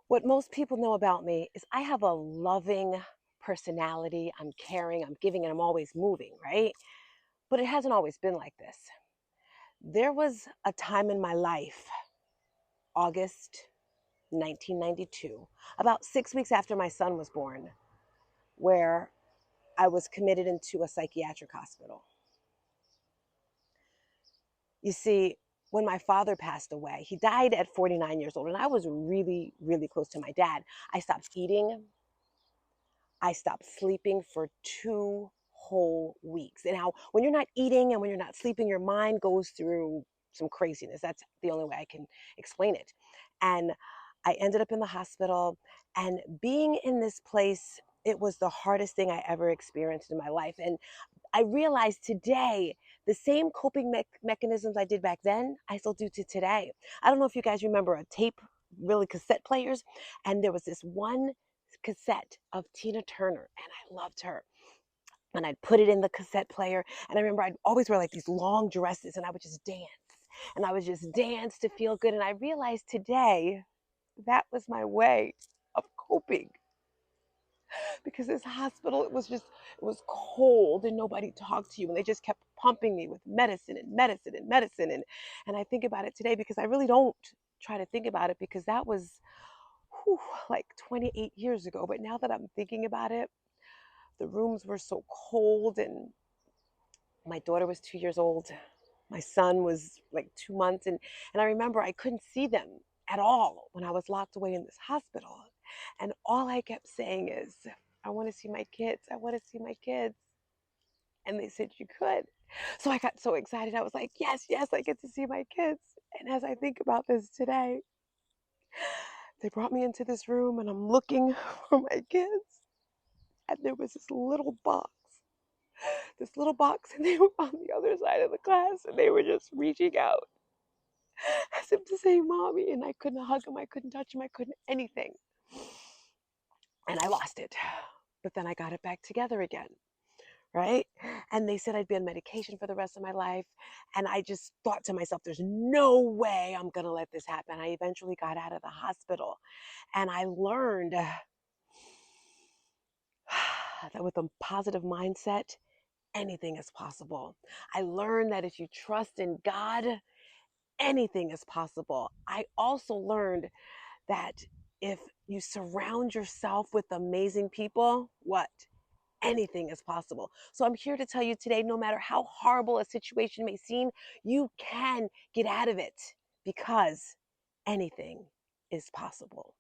What most people know about me is I have a loving personality. I'm caring, I'm giving, and I'm always moving, right? But it hasn't always been like this. There was a time in my life, August 1992, about 6 weeks after my son was born, where I was committed into a psychiatric hospital. You see, when my father passed away, he died at 49 years old, and I was really, really close to my dad. I stopped eating, I stopped sleeping for 2 whole weeks. And how, when you're not eating and when you're not sleeping, your mind goes through some craziness. That's the only way I can explain it. And I ended up in the hospital, and being in this place, it was the hardest thing I ever experienced in my life. And I realized today the same coping mechanisms I did back then, I still do to today. I don't know if you guys remember a tape, really cassette players, and there was this one cassette of Tina Turner, and I loved her. And I'd put it in the cassette player, and I remember I'd always wear like these long dresses, and I would just dance. And I would just dance to feel good. And I realized today that was my way of coping, because this hospital, it was cold and nobody talked to you, and they just kept pumping me with medicine and medicine and medicine. And I think about it today because I really don't try to think about it, because that was whew, like 28 years ago. But now that I'm thinking about it, the rooms were so cold, and my daughter was 2 years old, my son was like 2 months, and I remember I couldn't see them at all when I was locked away in this hospital. And all I kept saying is, I want to see my kids. I want to see my kids. And they said you could. So I got so excited. I was like, yes, yes, I get to see my kids. And as I think about this today, they brought me into this room, and I'm looking for my kids. And there was this little box, and they were on the other side of the class, and they were just reaching out as if to say, Mommy. And I couldn't hug them, I couldn't touch them, I couldn't anything. And I lost it. But then I got it back together again, right? And they said I'd be on medication for the rest of my life. And I just thought to myself, there's no way I'm going to let this happen. I eventually got out of the hospital, and I learned that with a positive mindset, anything is possible. I learned that if you trust in God, anything is possible. I also learned that if you surround yourself with amazing people, what? Anything is possible. So I'm here to tell you today, no matter how horrible a situation may seem, you can get out of it, because anything is possible.